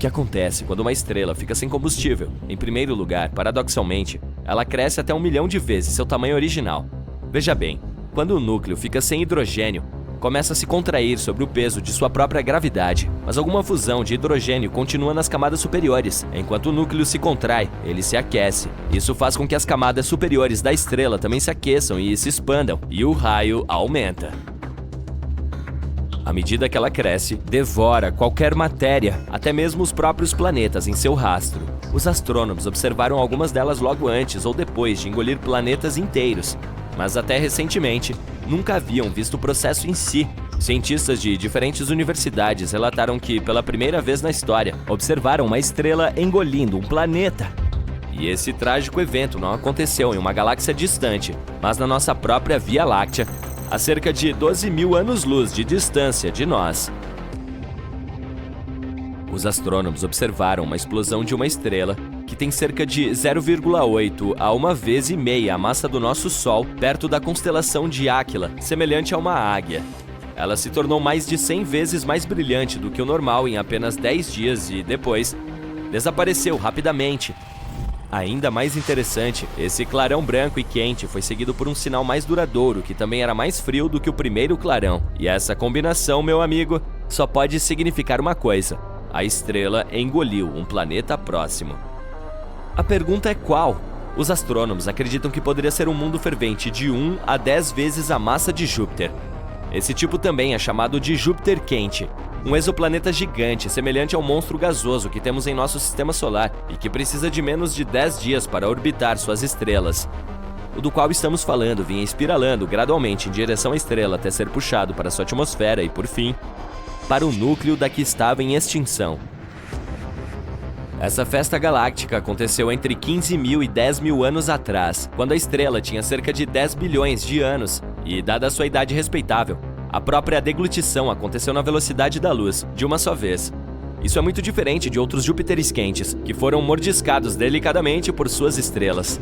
que acontece quando uma estrela fica sem combustível? Em primeiro lugar, paradoxalmente, ela cresce até 1 milhão de vezes seu tamanho original. Veja bem, quando o núcleo fica sem hidrogênio, começa a se contrair sobre o peso de sua própria gravidade, mas alguma fusão de hidrogênio continua nas camadas superiores. Enquanto o núcleo se contrai, ele se aquece. Isso faz com que as camadas superiores da estrela também se aqueçam e se expandam, e o raio aumenta. À medida que ela cresce, devora qualquer matéria, até mesmo os próprios planetas em seu rastro. Os astrônomos observaram algumas delas logo antes ou depois de engolir planetas inteiros, mas até recentemente nunca haviam visto o processo em si. Cientistas de diferentes universidades relataram que, pela primeira vez na história, observaram uma estrela engolindo um planeta. E esse trágico evento não aconteceu em uma galáxia distante, mas na nossa própria Via Láctea, a cerca de 12 mil anos-luz de distância de nós. Os astrônomos observaram uma explosão de uma estrela que tem cerca de 0,8 a 1,5 vezes a massa do nosso Sol, perto da constelação de Áquila, semelhante a uma águia. Ela se tornou mais de 100 vezes mais brilhante do que o normal em apenas 10 dias e, depois, desapareceu rapidamente. Ainda mais interessante, esse clarão branco e quente foi seguido por um sinal mais duradouro que também era mais frio do que o primeiro clarão. E essa combinação, meu amigo, só pode significar uma coisa: a estrela engoliu um planeta próximo. A pergunta é qual? Os astrônomos acreditam que poderia ser um mundo fervente de 1 a 10 vezes a massa de Júpiter. Esse tipo também é chamado de Júpiter quente, um exoplaneta gigante semelhante ao monstro gasoso que temos em nosso sistema solar e que precisa de menos de 10 dias para orbitar suas estrelas. O do qual estamos falando vinha espiralando gradualmente em direção à estrela até ser puxado para sua atmosfera e, por fim, para o núcleo da que estava em extinção. Essa festa galáctica aconteceu entre 15 mil e 10 mil anos atrás, quando a estrela tinha cerca de 10 bilhões de anos, e, dada a sua idade respeitável, a própria deglutição aconteceu na velocidade da luz, de uma só vez. Isso é muito diferente de outros Júpiteres quentes, que foram mordiscados delicadamente por suas estrelas.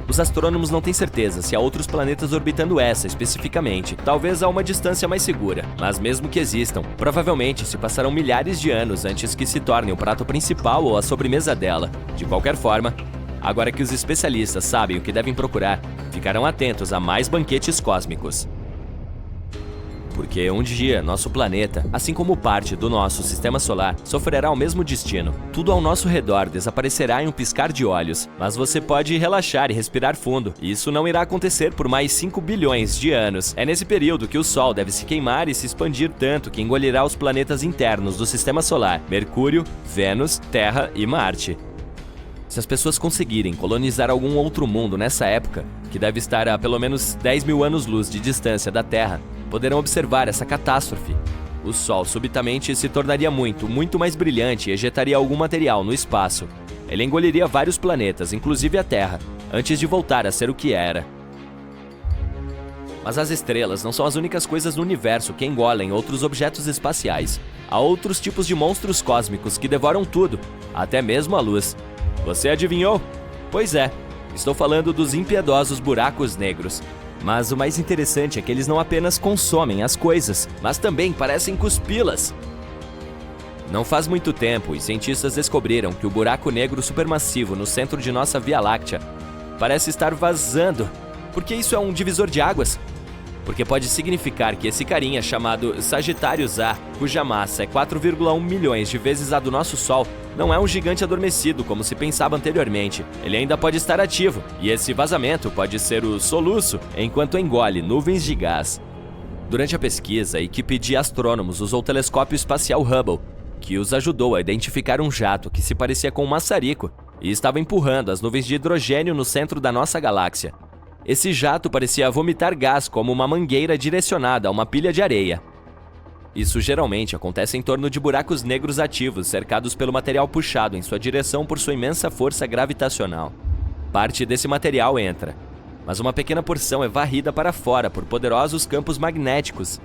Os astrônomos não têm certeza se há outros planetas orbitando essa especificamente, talvez a uma distância mais segura, mas mesmo que existam, provavelmente se passarão milhares de anos antes que se torne o prato principal ou a sobremesa dela. De qualquer forma, agora que os especialistas sabem o que devem procurar, ficarão atentos a mais banquetes cósmicos. Porque um dia, nosso planeta, assim como parte do nosso sistema solar, sofrerá o mesmo destino. Tudo ao nosso redor desaparecerá em um piscar de olhos, mas você pode relaxar e respirar fundo. Isso não irá acontecer por mais 5 bilhões de anos. É nesse período que o Sol deve se queimar e se expandir tanto que engolirá os planetas internos do sistema solar: Mercúrio, Vênus, Terra e Marte. Se as pessoas conseguirem colonizar algum outro mundo nessa época, que deve estar a pelo menos 10 mil anos-luz de distância da Terra, poderão observar essa catástrofe. O Sol subitamente se tornaria muito mais brilhante e ejetaria algum material no espaço. Ele engoliria vários planetas, inclusive a Terra, antes de voltar a ser o que era. Mas as estrelas não são as únicas coisas no universo que engolem outros objetos espaciais. Há outros tipos de monstros cósmicos que devoram tudo, até mesmo a luz. Você adivinhou? Pois é, estou falando dos impiedosos buracos negros. Mas o mais interessante é que eles não apenas consomem as coisas, mas também parecem cuspi-las. Não faz muito tempo, os cientistas descobriram que o buraco negro supermassivo no centro de nossa Via Láctea parece estar vazando. Por que isso é um divisor de águas? Porque pode significar que esse carinha chamado Sagitários A, cuja massa é 4,1 milhões de vezes a do nosso Sol, não é um gigante adormecido como se pensava anteriormente. Ele ainda pode estar ativo, e esse vazamento pode ser o soluço enquanto engole nuvens de gás. Durante a pesquisa, a equipe de astrônomos usou o telescópio espacial Hubble, que os ajudou a identificar um jato que se parecia com um maçarico e estava empurrando as nuvens de hidrogênio no centro da nossa galáxia. Esse jato parecia vomitar gás como uma mangueira direcionada a uma pilha de areia. Isso geralmente acontece em torno de buracos negros ativos, cercados pelo material puxado em sua direção por sua imensa força gravitacional. Parte desse material entra, mas uma pequena porção é varrida para fora por poderosos campos magnéticos.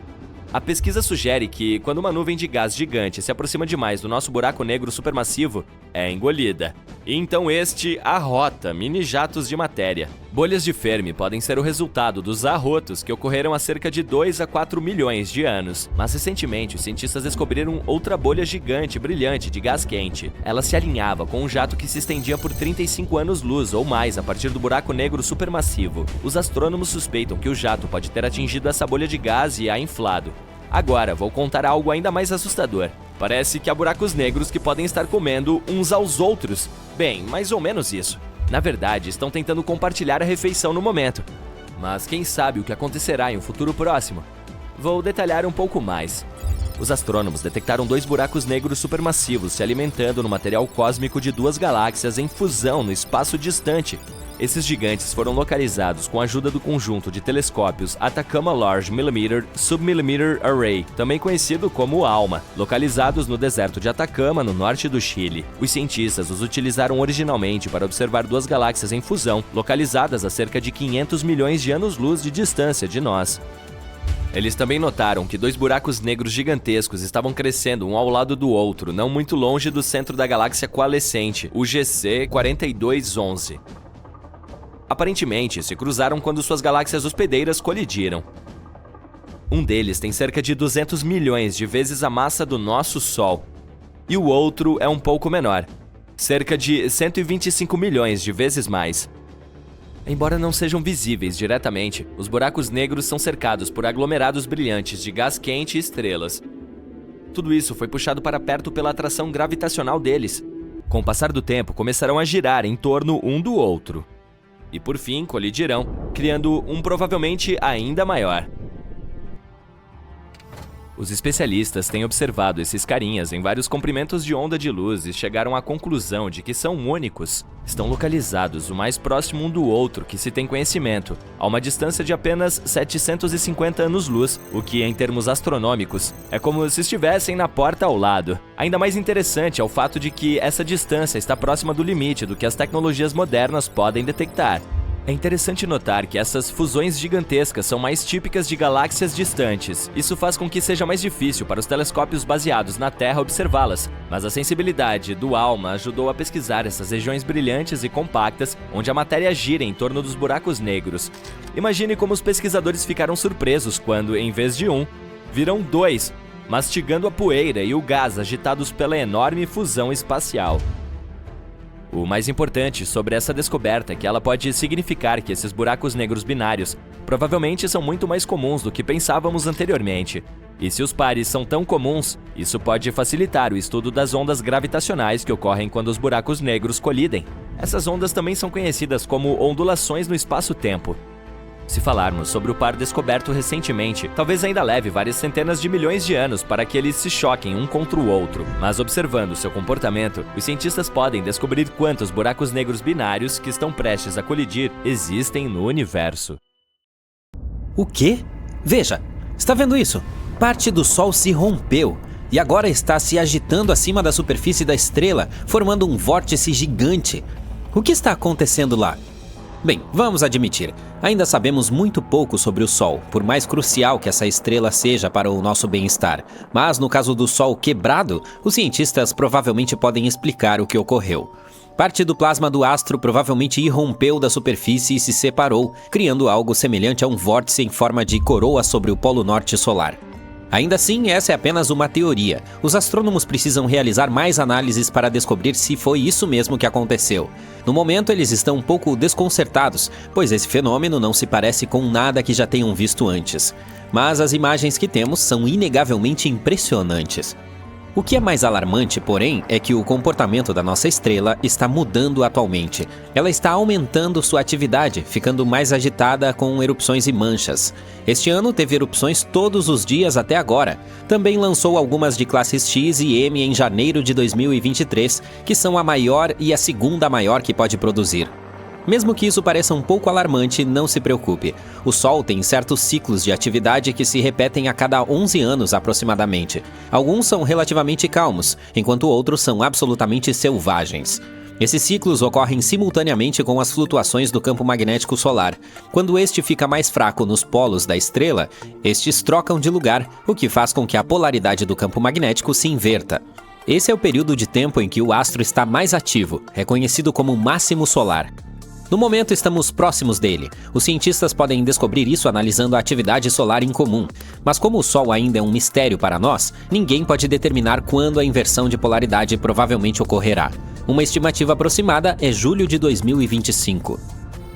A pesquisa sugere que, quando uma nuvem de gás gigante se aproxima demais do nosso buraco negro supermassivo, é engolida. E então este arrota mini-jatos de matéria, Bolhas de Fermi podem ser o resultado dos arrotos que ocorreram há cerca de 2 a 4 milhões de anos. Mas recentemente, os cientistas descobriram outra bolha gigante brilhante de gás quente. Ela se alinhava com um jato que se estendia por 35 anos-luz ou mais a partir do buraco negro supermassivo. Os astrônomos suspeitam que o jato pode ter atingido essa bolha de gás e a inflado. Agora, vou contar algo ainda mais assustador. Parece que há buracos negros que podem estar comendo uns aos outros. Bem, mais ou menos isso. Na verdade, estão tentando compartilhar a refeição no momento. Mas quem sabe o que acontecerá em um futuro próximo? Vou detalhar um pouco mais. Os astrônomos detectaram 2 buracos negros supermassivos se alimentando no material cósmico de 2 galáxias em fusão no espaço distante. Esses gigantes foram localizados com a ajuda do conjunto de telescópios Atacama Large Millimeter Submillimeter Array, também conhecido como ALMA, localizados no deserto de Atacama, no norte do Chile. Os cientistas os utilizaram originalmente para observar 2 galáxias em fusão, localizadas a cerca de 500 milhões de anos-luz de distância de nós. Eles também notaram que 2 buracos negros gigantescos estavam crescendo um ao lado do outro, não muito longe do centro da galáxia coalescente, o GC 4211. Aparentemente, se cruzaram quando suas galáxias hospedeiras colidiram. Um deles tem cerca de 200 milhões de vezes a massa do nosso Sol, e o outro é um pouco menor, cerca de 125 milhões de vezes mais. Embora não sejam visíveis diretamente, os buracos negros são cercados por aglomerados brilhantes de gás quente e estrelas. Tudo isso foi puxado para perto pela atração gravitacional deles. Com o passar do tempo, começarão a girar em torno um do outro. E por fim, colidirão, criando um provavelmente ainda maior. Os especialistas têm observado esses carinhas em vários comprimentos de onda de luz e chegaram à conclusão de que são únicos. Estão localizados o mais próximo um do outro que se tem conhecimento, a uma distância de apenas 750 anos-luz, o que, em termos astronômicos, é como se estivessem na porta ao lado. Ainda mais interessante é o fato de que essa distância está próxima do limite do que as tecnologias modernas podem detectar. É interessante notar que essas fusões gigantescas são mais típicas de galáxias distantes. Isso faz com que seja mais difícil para os telescópios baseados na Terra observá-las, mas a sensibilidade do ALMA ajudou a pesquisar essas regiões brilhantes e compactas onde a matéria gira em torno dos buracos negros. Imagine como os pesquisadores ficaram surpresos quando, em vez de um, viram 2, mastigando a poeira e o gás agitados pela enorme fusão espacial. O mais importante sobre essa descoberta é que ela pode significar que esses buracos negros binários provavelmente são muito mais comuns do que pensávamos anteriormente. E se os pares são tão comuns, isso pode facilitar o estudo das ondas gravitacionais que ocorrem quando os buracos negros colidem. Essas ondas também são conhecidas como ondulações no espaço-tempo. Se falarmos sobre o par descoberto recentemente, talvez ainda leve várias centenas de milhões de anos para que eles se choquem um contra o outro. Mas observando seu comportamento, os cientistas podem descobrir quantos buracos negros binários que estão prestes a colidir existem no universo. O quê? Veja, está vendo isso? Parte do Sol se rompeu e agora está se agitando acima da superfície da estrela, formando um vórtice gigante. O que está acontecendo lá? Bem, vamos admitir, ainda sabemos muito pouco sobre o Sol, por mais crucial que essa estrela seja para o nosso bem-estar. Mas no caso do Sol quebrado, os cientistas provavelmente podem explicar o que ocorreu. Parte do plasma do astro provavelmente irrompeu da superfície e se separou, criando algo semelhante a um vórtice em forma de coroa sobre o Polo Norte solar. Ainda assim, essa é apenas uma teoria. Os astrônomos precisam realizar mais análises para descobrir se foi isso mesmo que aconteceu. No momento, eles estão um pouco desconcertados, pois esse fenômeno não se parece com nada que já tenham visto antes. Mas as imagens que temos são inegavelmente impressionantes. O que é mais alarmante, porém, é que o comportamento da nossa estrela está mudando atualmente. Ela está aumentando sua atividade, ficando mais agitada com erupções e manchas. Este ano teve erupções todos os dias até agora. Também lançou algumas de classes X e M em janeiro de 2023, que são a maior e a segunda maior que pode produzir. Mesmo que isso pareça um pouco alarmante, não se preocupe. O Sol tem certos ciclos de atividade que se repetem a cada 11 anos aproximadamente. Alguns são relativamente calmos, enquanto outros são absolutamente selvagens. Esses ciclos ocorrem simultaneamente com as flutuações do campo magnético solar. Quando este fica mais fraco nos polos da estrela, estes trocam de lugar, o que faz com que a polaridade do campo magnético se inverta. Esse é o período de tempo em que o astro está mais ativo, reconhecido como máximo solar. No momento, estamos próximos dele. Os cientistas podem descobrir isso analisando a atividade solar em comum. Mas como o Sol ainda é um mistério para nós, ninguém pode determinar quando a inversão de polaridade provavelmente ocorrerá. Uma estimativa aproximada é julho de 2025.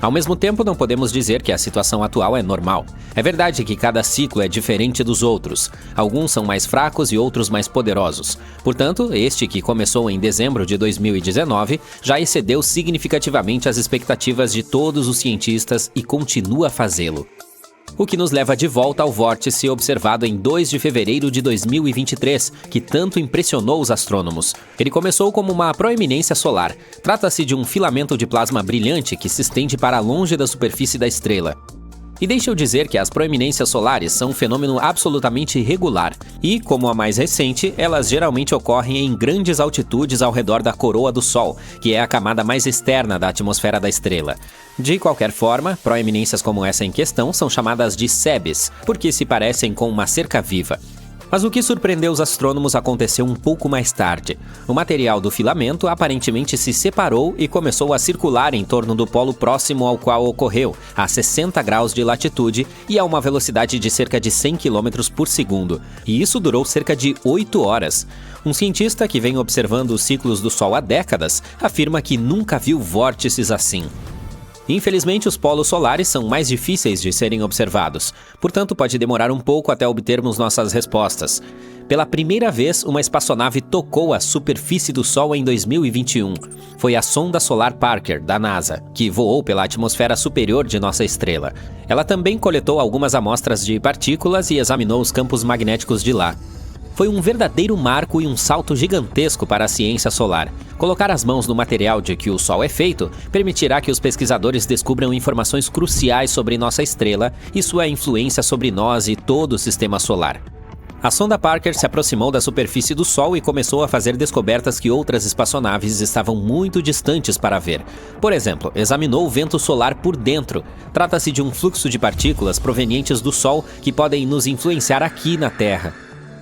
Ao mesmo tempo, não podemos dizer que a situação atual é normal. É verdade que cada ciclo é diferente dos outros. Alguns são mais fracos e outros mais poderosos. Portanto, este, que começou em dezembro de 2019, já excedeu significativamente as expectativas de todos os cientistas e continua a fazê-lo. O que nos leva de volta ao vórtice observado em 2 de fevereiro de 2023, que tanto impressionou os astrônomos. Ele começou como uma proeminência solar. Trata-se de um filamento de plasma brilhante que se estende para longe da superfície da estrela. E deixa eu dizer que as proeminências solares são um fenômeno absolutamente regular e, como a mais recente, elas geralmente ocorrem em grandes altitudes ao redor da coroa do Sol, que é a camada mais externa da atmosfera da estrela. De qualquer forma, proeminências como essa em questão são chamadas de SEBs, porque se parecem com uma cerca viva. Mas o que surpreendeu os astrônomos aconteceu um pouco mais tarde. O material do filamento aparentemente se separou e começou a circular em torno do polo próximo ao qual ocorreu, a 60 graus de latitude e a uma velocidade de cerca de 100 km por segundo. E isso durou cerca de 8 horas. Um cientista que vem observando os ciclos do Sol há décadas afirma que nunca viu vórtices assim. Infelizmente, os polos solares são mais difíceis de serem observados, portanto pode demorar um pouco até obtermos nossas respostas. Pela primeira vez, uma espaçonave tocou a superfície do Sol em 2021. Foi a sonda solar Parker, da NASA, que voou pela atmosfera superior de nossa estrela. Ela também coletou algumas amostras de partículas e examinou os campos magnéticos de lá. Foi um verdadeiro marco e um salto gigantesco para a ciência solar. Colocar as mãos no material de que o Sol é feito permitirá que os pesquisadores descubram informações cruciais sobre nossa estrela e sua influência sobre nós e todo o sistema solar. A sonda Parker se aproximou da superfície do Sol e começou a fazer descobertas que outras espaçonaves estavam muito distantes para ver. Por exemplo, examinou o vento solar por dentro. Trata-se de um fluxo de partículas provenientes do Sol que podem nos influenciar aqui na Terra.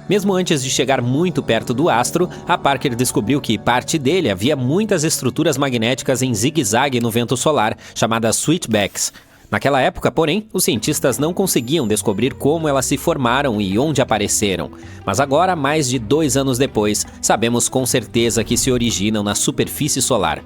Mesmo antes de chegar muito perto do astro, a Parker descobriu que parte dele havia muitas estruturas magnéticas em zigue-zague no vento solar, chamadas switchbacks. Naquela época, porém, os cientistas não conseguiam descobrir como elas se formaram e onde apareceram. Mas agora, mais de 2 anos depois, sabemos com certeza que se originam na superfície solar.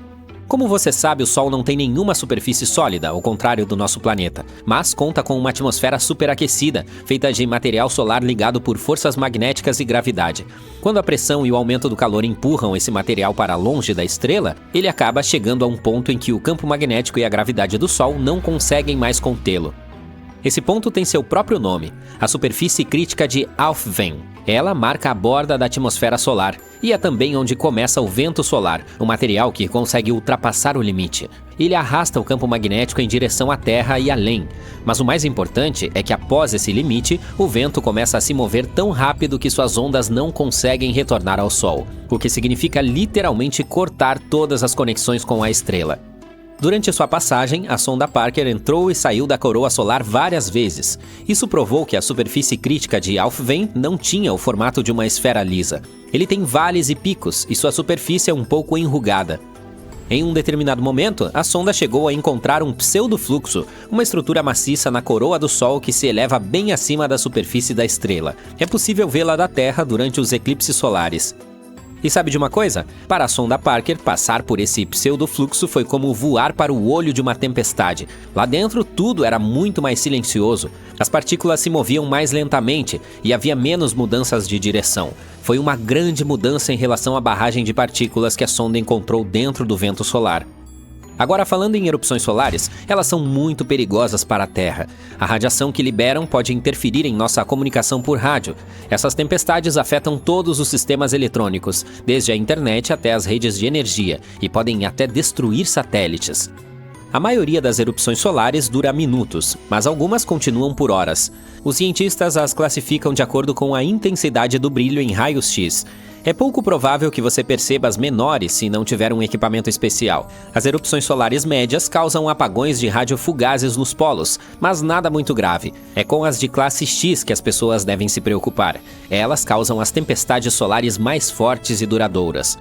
Como você sabe, o Sol não tem nenhuma superfície sólida, ao contrário do nosso planeta, mas conta com uma atmosfera superaquecida, feita de material solar ligado por forças magnéticas e gravidade. Quando a pressão e o aumento do calor empurram esse material para longe da estrela, ele acaba chegando a um ponto em que o campo magnético e a gravidade do Sol não conseguem mais contê-lo. Esse ponto tem seu próprio nome, a superfície crítica de Alfvén. Ela marca a borda da atmosfera solar e é também onde começa o vento solar, um material que consegue ultrapassar o limite. Ele arrasta o campo magnético em direção à Terra e além. Mas o mais importante é que após esse limite, o vento começa a se mover tão rápido que suas ondas não conseguem retornar ao Sol, o que significa literalmente cortar todas as conexões com a estrela. Durante sua passagem, a sonda Parker entrou e saiu da coroa solar várias vezes. Isso provou que a superfície crítica de Alfvén não tinha o formato de uma esfera lisa. Ele tem vales e picos, e sua superfície é um pouco enrugada. Em um determinado momento, a sonda chegou a encontrar um pseudofluxo, uma estrutura maciça na coroa do Sol que se eleva bem acima da superfície da estrela. É possível vê-la da Terra durante os eclipses solares. E sabe de uma coisa? Para a sonda Parker, passar por esse pseudofluxo foi como voar para o olho de uma tempestade. Lá dentro, tudo era muito mais silencioso. As partículas se moviam mais lentamente e havia menos mudanças de direção. Foi uma grande mudança em relação à barragem de partículas que a sonda encontrou dentro do vento solar. Agora, falando em erupções solares, elas são muito perigosas para a Terra. A radiação que liberam pode interferir em nossa comunicação por rádio. Essas tempestades afetam todos os sistemas eletrônicos, desde a internet até as redes de energia, e podem até destruir satélites. A maioria das erupções solares dura minutos, mas algumas continuam por horas. Os cientistas as classificam de acordo com a intensidade do brilho em raios-x. É pouco provável que você perceba as menores se não tiver um equipamento especial. As erupções solares médias causam apagões de rádio fugazes nos polos, mas nada muito grave. É com as de classe X que as pessoas devem se preocupar. Elas causam as tempestades solares mais fortes e duradouras.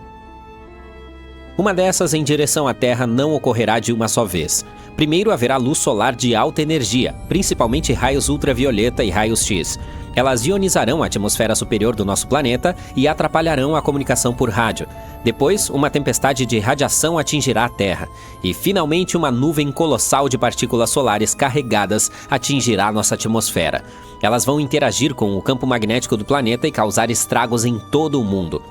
Uma dessas em direção à Terra não ocorrerá de uma só vez. Primeiro haverá luz solar de alta energia, principalmente raios ultravioleta e raios X. Elas ionizarão a atmosfera superior do nosso planeta e atrapalharão a comunicação por rádio. Depois, uma tempestade de radiação atingirá a Terra. E, finalmente, uma nuvem colossal de partículas solares carregadas atingirá nossa atmosfera. Elas vão interagir com o campo magnético do planeta e causar estragos em todo o mundo.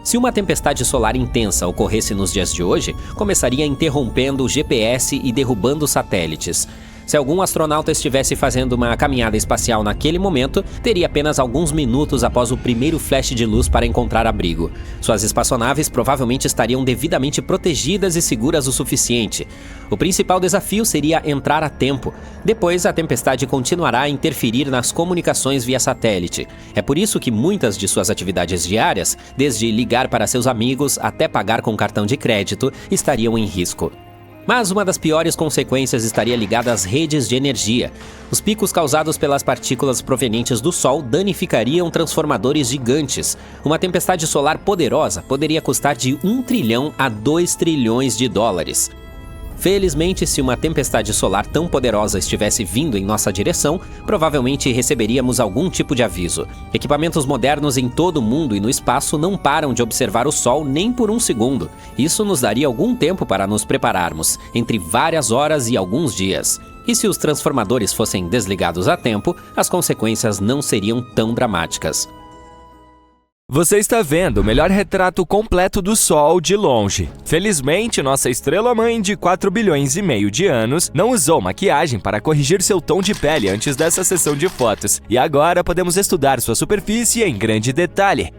Se uma tempestade solar intensa ocorresse nos dias de hoje, começaria interrompendo o GPS e derrubando satélites. Se algum astronauta estivesse fazendo uma caminhada espacial naquele momento, teria apenas alguns minutos após o primeiro flash de luz para encontrar abrigo. Suas espaçonaves provavelmente estariam devidamente protegidas e seguras o suficiente. O principal desafio seria entrar a tempo. Depois, a tempestade continuará a interferir nas comunicações via satélite. É por isso que muitas de suas atividades diárias, desde ligar para seus amigos até pagar com cartão de crédito, estariam em risco. Mas uma das piores consequências estaria ligada às redes de energia. Os picos causados pelas partículas provenientes do Sol danificariam transformadores gigantes. Uma tempestade solar poderosa poderia custar de 1 trilhão a 2 trilhões de dólares. Felizmente, se uma tempestade solar tão poderosa estivesse vindo em nossa direção, provavelmente receberíamos algum tipo de aviso. Equipamentos modernos em todo o mundo e no espaço não param de observar o Sol nem por um segundo. Isso nos daria algum tempo para nos prepararmos, entre várias horas e alguns dias. E se os transformadores fossem desligados a tempo, as consequências não seriam tão dramáticas. Você está vendo o melhor retrato completo do Sol de longe. Felizmente, nossa estrela-mãe de 4 bilhões e meio de anos não usou maquiagem para corrigir seu tom de pele antes dessa sessão de fotos. E agora podemos estudar sua superfície em grande detalhe.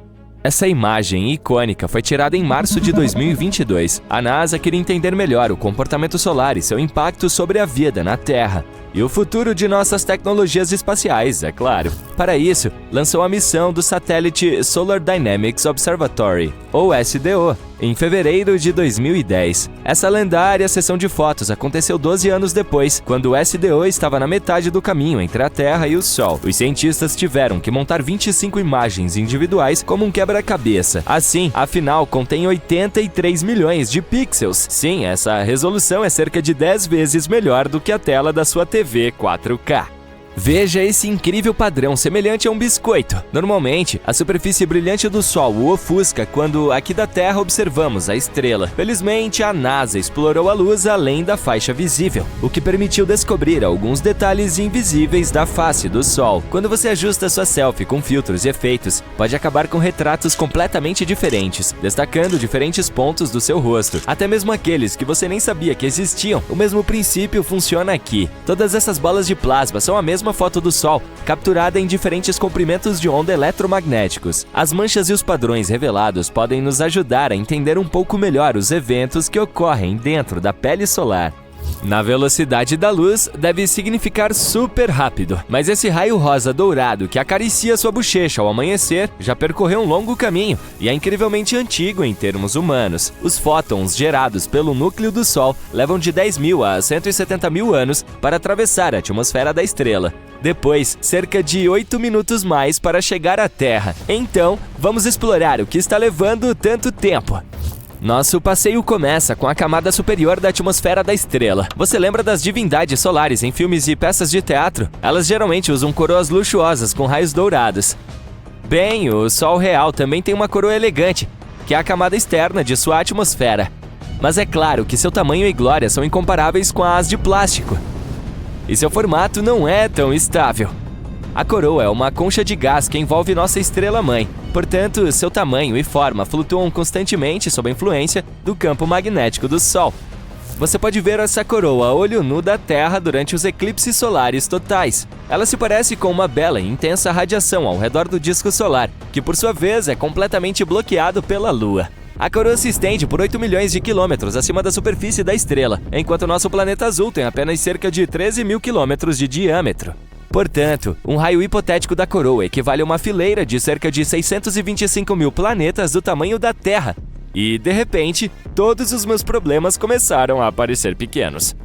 Essa imagem icônica foi tirada em março de 2022. A NASA queria entender melhor o comportamento solar e seu impacto sobre a vida na Terra. E o futuro de nossas tecnologias espaciais, é claro. Para isso, lançou a missão do satélite Solar Dynamics Observatory, ou SDO, em fevereiro de 2010. Essa lendária sessão de fotos aconteceu 12 anos depois, quando o SDO estava na metade do caminho entre a Terra e o Sol. Os cientistas tiveram que montar 25 imagens individuais como um quebra-cabeça. Assim, afinal, contém 83 milhões de pixels. Sim, essa resolução é cerca de 10 vezes melhor do que a tela da sua TV 4K. Veja esse incrível padrão semelhante a um biscoito. Normalmente, a superfície brilhante do Sol o ofusca quando aqui da Terra observamos a estrela. Felizmente, a NASA explorou a luz além da faixa visível, o que permitiu descobrir alguns detalhes invisíveis da face do Sol. Quando você ajusta sua selfie com filtros e efeitos, pode acabar com retratos completamente diferentes, destacando diferentes pontos do seu rosto, até mesmo aqueles que você nem sabia que existiam. O mesmo princípio funciona aqui. Todas essas bolas de plasma são a mesma foto do Sol, capturada em diferentes comprimentos de onda eletromagnéticos. As manchas e os padrões revelados podem nos ajudar a entender um pouco melhor os eventos que ocorrem dentro da pele solar. Na velocidade da luz, deve significar super rápido, mas esse raio rosa dourado que acaricia sua bochecha ao amanhecer já percorreu um longo caminho e é incrivelmente antigo em termos humanos. Os fótons gerados pelo núcleo do Sol levam de 10 mil a 170 mil anos para atravessar a atmosfera da estrela. Depois, cerca de 8 minutos mais para chegar à Terra. Então, vamos explorar o que está levando tanto tempo. Nosso passeio começa com a camada superior da atmosfera da estrela. Você lembra das divindades solares em filmes e peças de teatro? Elas geralmente usam coroas luxuosas com raios dourados. Bem, o Sol real também tem uma coroa elegante, que é a camada externa de sua atmosfera. Mas é claro que seu tamanho e glória são incomparáveis com as de plástico. E seu formato não é tão estável. A coroa é uma concha de gás que envolve nossa estrela-mãe. Portanto, seu tamanho e forma flutuam constantemente sob a influência do campo magnético do Sol. Você pode ver essa coroa a olho nu da Terra durante os eclipses solares totais. Ela se parece com uma bela e intensa radiação ao redor do disco solar, que por sua vez é completamente bloqueado pela Lua. A coroa se estende por 8 milhões de quilômetros acima da superfície da estrela, enquanto nosso planeta azul tem apenas cerca de 13 mil quilômetros de diâmetro. Portanto, um raio hipotético da coroa equivale a uma fileira de cerca de 625 mil planetas do tamanho da Terra. E, de repente, todos os meus problemas começaram a parecer pequenos.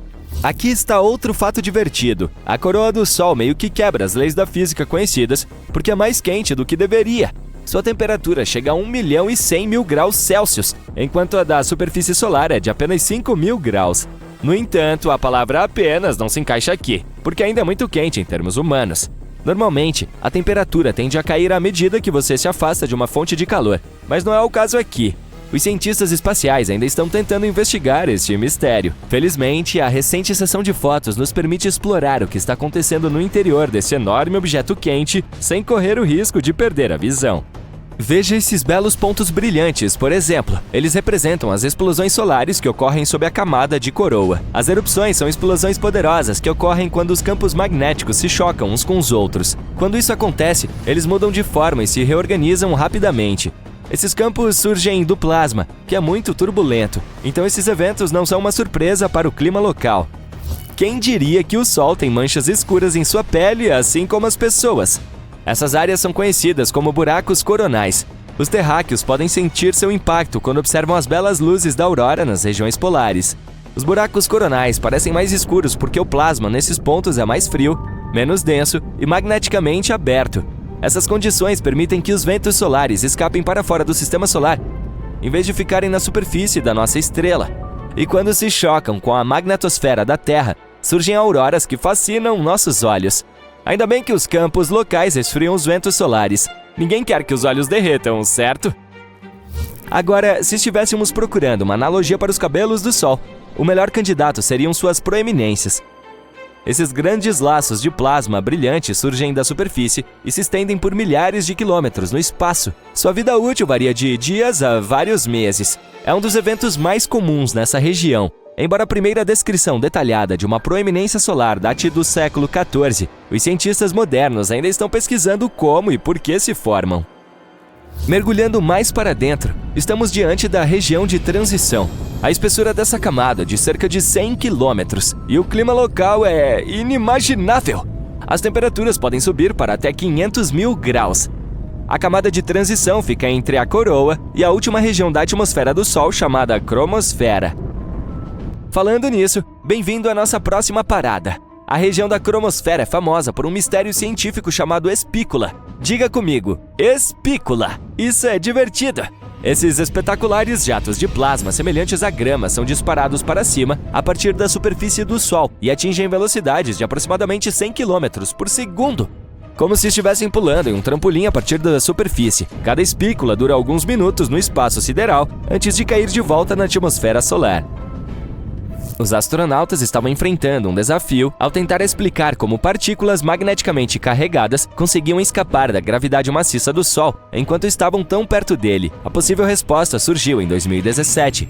Aqui está outro fato divertido. A coroa do Sol meio que quebra as leis da física conhecidas, porque é mais quente do que deveria. sua temperatura chega a 1.100.000 graus Celsius, enquanto a da superfície solar é de apenas 5.000 graus. No entanto, a palavra apenas não se encaixa aqui, porque ainda é muito quente em termos humanos. Normalmente, a temperatura tende a cair à medida que você se afasta de uma fonte de calor, mas não é o caso aqui. Os cientistas espaciais ainda estão tentando investigar este mistério. Felizmente, a recente sessão de fotos nos permite explorar o que está acontecendo no interior desse enorme objeto quente, sem correr o risco de perder a visão. Veja esses belos pontos brilhantes, por exemplo. Eles representam as explosões solares que ocorrem sob a camada de coroa. As erupções são explosões poderosas que ocorrem quando os campos magnéticos se chocam uns com os outros. Quando isso acontece, eles mudam de forma e se reorganizam rapidamente. Esses campos surgem do plasma, que é muito turbulento, então esses eventos não são uma surpresa para o clima local. Quem diria que o Sol tem manchas escuras em sua pele, assim como as pessoas? Essas áreas são conhecidas como buracos coronais. Os terráqueos podem sentir seu impacto quando observam as belas luzes da aurora nas regiões polares. Os buracos coronais parecem mais escuros porque o plasma nesses pontos é mais frio, menos denso e magneticamente aberto. Essas condições permitem que os ventos solares escapem para fora do sistema solar, em vez de ficarem na superfície da nossa estrela. E quando se chocam com a magnetosfera da Terra, surgem auroras que fascinam nossos olhos. Ainda bem que os campos locais esfriam os ventos solares. Ninguém quer que os olhos derretam, certo? Agora, se estivéssemos procurando uma analogia para os cabelos do Sol, o melhor candidato seriam suas proeminências. Esses grandes laços de plasma brilhante surgem da superfície e se estendem por milhares de quilômetros no espaço. Sua vida útil varia de dias a vários meses. É um dos eventos mais comuns nessa região. Embora a primeira descrição detalhada de uma proeminência solar date do século XIV, os cientistas modernos ainda estão pesquisando como e por que se formam. Mergulhando mais para dentro, estamos diante da região de transição. A espessura dessa camada é de cerca de 100 quilômetros e o clima local é inimaginável. As temperaturas podem subir para até 500.000 graus. A camada de transição fica entre a coroa e a última região da atmosfera do Sol chamada cromosfera. Falando nisso, bem-vindo à nossa próxima parada. A região da cromosfera é famosa por um mistério científico chamado espícula. Diga comigo, espícula! Isso é divertido! Esses espetaculares jatos de plasma semelhantes à grama são disparados para cima a partir da superfície do Sol e atingem velocidades de aproximadamente 100 km por segundo. Como se estivessem pulando em um trampolim a partir da superfície. Cada espícula dura alguns minutos no espaço sideral antes de cair de volta na atmosfera solar. Os astronautas estavam enfrentando um desafio ao tentar explicar como partículas magneticamente carregadas conseguiam escapar da gravidade maciça do Sol enquanto estavam tão perto dele. A possível resposta surgiu em 2017.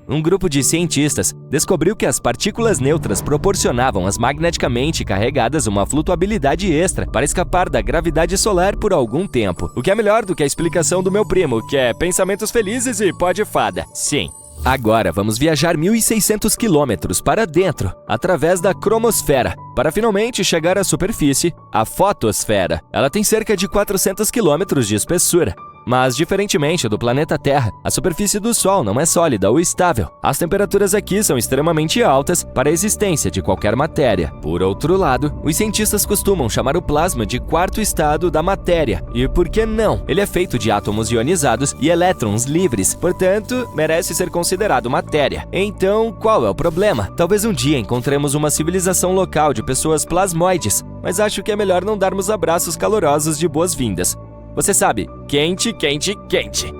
Um grupo de cientistas descobriu que as partículas neutras proporcionavam às magneticamente carregadas uma flutuabilidade extra para escapar da gravidade solar por algum tempo. O que é melhor do que a explicação do meu primo, que é pensamentos felizes e pó de fada. Sim. Agora vamos viajar 1.600 quilômetros para dentro, através da cromosfera, para finalmente chegar à superfície, a fotosfera. Ela tem cerca de 400 quilômetros de espessura. Mas, diferentemente do planeta Terra, a superfície do Sol não é sólida ou estável. As temperaturas aqui são extremamente altas para a existência de qualquer matéria. Por outro lado, os cientistas costumam chamar o plasma de quarto estado da matéria. E por que não? Ele é feito de átomos ionizados e elétrons livres, portanto, merece ser considerado matéria. Então, qual é o problema? Talvez um dia encontremos uma civilização local de pessoas plasmoides, mas acho que é melhor não darmos abraços calorosos de boas-vindas. Você sabe, quente, quente, quente.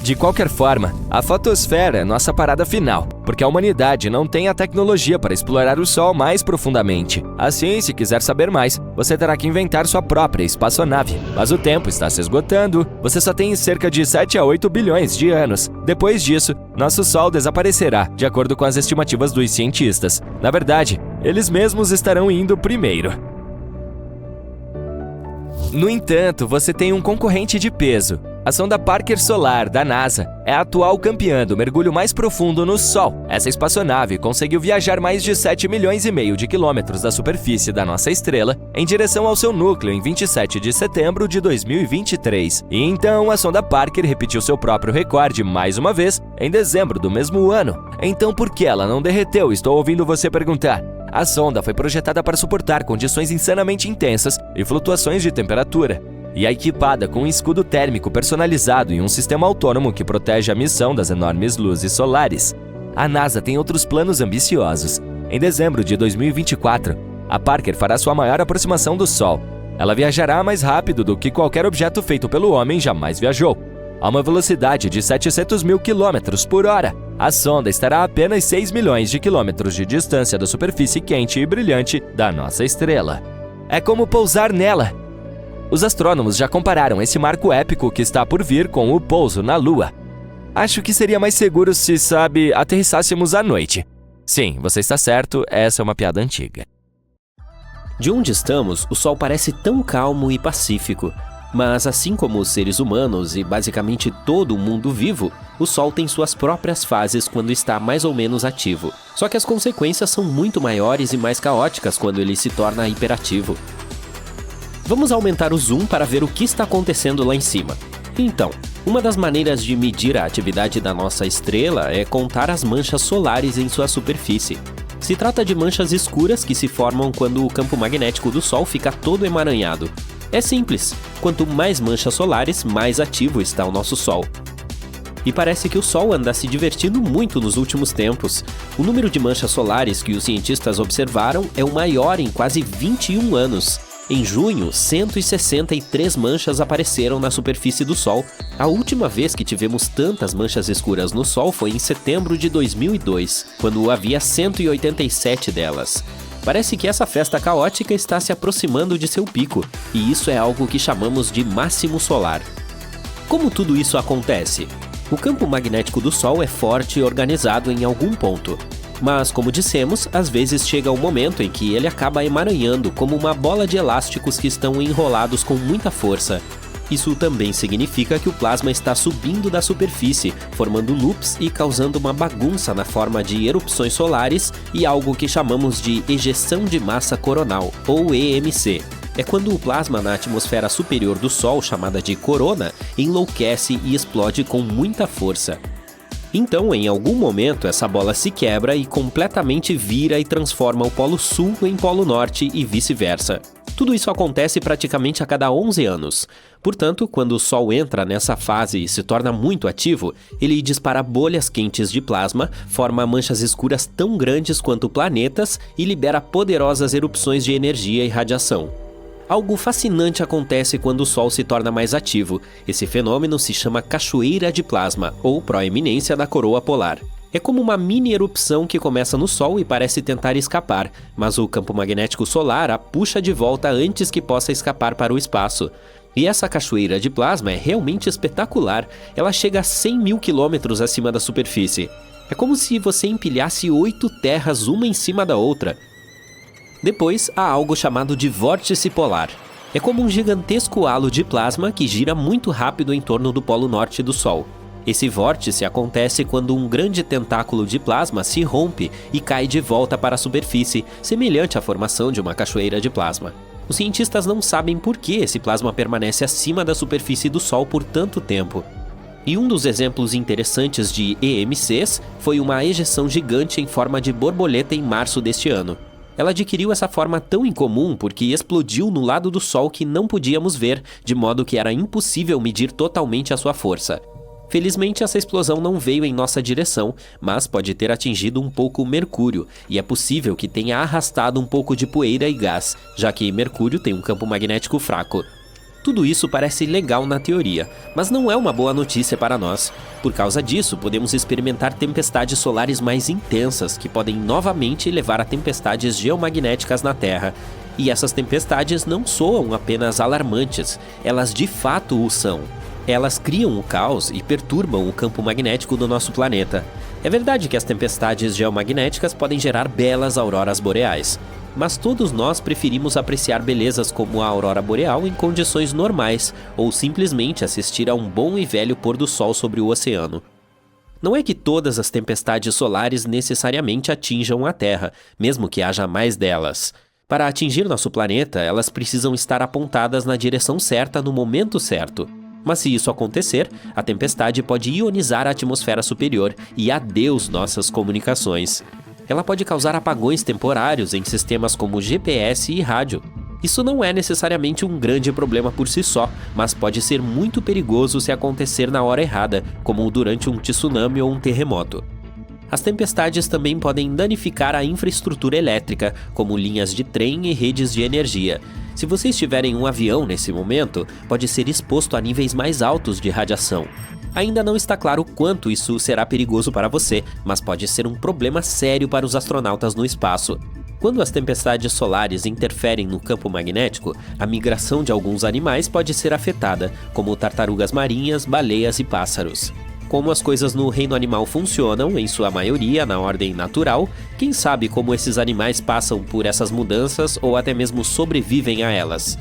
De qualquer forma, a fotosfera é nossa parada final, porque a humanidade não tem a tecnologia para explorar o Sol mais profundamente. Assim, se quiser saber mais, você terá que inventar sua própria espaçonave. Mas o tempo está se esgotando, você só tem cerca de 7 a 8 bilhões de anos. Depois disso, nosso Sol desaparecerá, de acordo com as estimativas dos cientistas. Na verdade, eles mesmos estarão indo primeiro. No entanto, você tem um concorrente de peso. A sonda Parker Solar, da NASA, é a atual campeã do mergulho mais profundo no Sol. Essa espaçonave conseguiu viajar mais de 7,5 milhões de quilômetros da superfície da nossa estrela em direção ao seu núcleo em 27 de setembro de 2023. E então, a sonda Parker repetiu seu próprio recorde mais uma vez em dezembro do mesmo ano. Então, por que ela não derreteu? Estou ouvindo você perguntar. A sonda foi projetada para suportar condições insanamente intensas e flutuações de temperatura. e é equipada com um escudo térmico personalizado e um sistema autônomo que protege a missão das enormes luzes solares. A NASA tem outros planos ambiciosos. Em dezembro de 2024, a Parker fará sua maior aproximação do Sol. Ela viajará mais rápido do que qualquer objeto feito pelo homem jamais viajou, a uma velocidade de 700 mil quilômetros por hora. A sonda estará a apenas 6 milhões de quilômetros de distância da superfície quente e brilhante da nossa estrela. É como pousar nela. Os astrônomos já compararam esse marco épico que está por vir com o pouso na Lua. Acho que seria mais seguro se, aterrissássemos à noite. Sim, você está certo, essa é uma piada antiga. De onde estamos, o Sol parece tão calmo e pacífico. Mas assim como os seres humanos e basicamente todo o mundo vivo, o Sol tem suas próprias fases quando está mais ou menos ativo. Só que as consequências são muito maiores e mais caóticas quando ele se torna hiperativo. Vamos aumentar o zoom para ver o que está acontecendo lá em cima. Então, uma das maneiras de medir a atividade da nossa estrela é contar as manchas solares em sua superfície. Se trata de manchas escuras que se formam quando o campo magnético do Sol fica todo emaranhado. É simples, quanto mais manchas solares, mais ativo está o nosso Sol. E parece que o Sol anda se divertindo muito nos últimos tempos. O número de manchas solares que os cientistas observaram é o maior em quase 21 anos. Em junho, 163 manchas apareceram na superfície do Sol. A última vez que tivemos tantas manchas escuras no Sol foi em setembro de 2002, quando havia 187 delas. Parece que essa festa caótica está se aproximando de seu pico, e isso é algo que chamamos de máximo solar. Como tudo isso acontece? O campo magnético do Sol é forte e organizado em algum ponto. Mas, como dissemos, às vezes chega um momento em que ele acaba emaranhando como uma bola de elásticos que estão enrolados com muita força. Isso também significa que o plasma está subindo da superfície, formando loops e causando uma bagunça na forma de erupções solares e algo que chamamos de ejeção de massa coronal, ou EMC. É quando o plasma na atmosfera superior do Sol, chamada de corona, enlouquece e explode com muita força. Então, em algum momento, essa bola se quebra e completamente vira e transforma o Polo Sul em Polo Norte e vice-versa. Tudo isso acontece praticamente a cada 11 anos. Portanto, quando o Sol entra nessa fase e se torna muito ativo, ele dispara bolhas quentes de plasma, forma manchas escuras tão grandes quanto planetas e libera poderosas erupções de energia e radiação. Algo fascinante acontece quando o Sol se torna mais ativo. Esse fenômeno se chama cachoeira de plasma, ou proeminência da coroa polar. É como uma mini erupção que começa no Sol e parece tentar escapar, mas o campo magnético solar a puxa de volta antes que possa escapar para o espaço. E essa cachoeira de plasma é realmente espetacular. Ela chega a 100 mil quilômetros acima da superfície. É como se você empilhasse 8 terras uma em cima da outra. Depois, há algo chamado de vórtice polar. É como um gigantesco halo de plasma que gira muito rápido em torno do polo norte do Sol. Esse vórtice acontece quando um grande tentáculo de plasma se rompe e cai de volta para a superfície, semelhante à formação de uma cachoeira de plasma. Os cientistas não sabem por que esse plasma permanece acima da superfície do Sol por tanto tempo. E um dos exemplos interessantes de EMCs foi uma ejeção gigante em forma de borboleta em março deste ano. Ela adquiriu essa forma tão incomum porque explodiu no lado do Sol que não podíamos ver, de modo que era impossível medir totalmente a sua força. Felizmente, essa explosão não veio em nossa direção, mas pode ter atingido um pouco o Mercúrio, e é possível que tenha arrastado um pouco de poeira e gás, já que Mercúrio tem um campo magnético fraco. Tudo isso parece legal na teoria, mas não é uma boa notícia para nós. Por causa disso, podemos experimentar tempestades solares mais intensas, que podem novamente levar a tempestades geomagnéticas na Terra. E essas tempestades não soam apenas alarmantes, elas de fato o são. Elas criam o caos e perturbam o campo magnético do nosso planeta. É verdade que as tempestades geomagnéticas podem gerar belas auroras boreais, mas todos nós preferimos apreciar belezas como a aurora boreal em condições normais ou simplesmente assistir a um bom e velho pôr do sol sobre o oceano. Não é que todas as tempestades solares necessariamente atinjam a Terra, mesmo que haja mais delas. Para atingir nosso planeta, elas precisam estar apontadas na direção certa no momento certo. Mas se isso acontecer, a tempestade pode ionizar a atmosfera superior e adeus nossas comunicações. Ela pode causar apagões temporários em sistemas como GPS e rádio. Isso não é necessariamente um grande problema por si só, mas pode ser muito perigoso se acontecer na hora errada, como durante um tsunami ou um terremoto. As tempestades também podem danificar a infraestrutura elétrica, como linhas de trem e redes de energia. Se você estiver em um avião nesse momento, pode ser exposto a níveis mais altos de radiação. Ainda não está claro quanto isso será perigoso para você, mas pode ser um problema sério para os astronautas no espaço. Quando as tempestades solares interferem no campo magnético, a migração de alguns animais pode ser afetada, como tartarugas marinhas, baleias e pássaros. Como as coisas no reino animal funcionam, em sua maioria na ordem natural, quem sabe como esses animais passam por essas mudanças ou até mesmo sobrevivem a elas.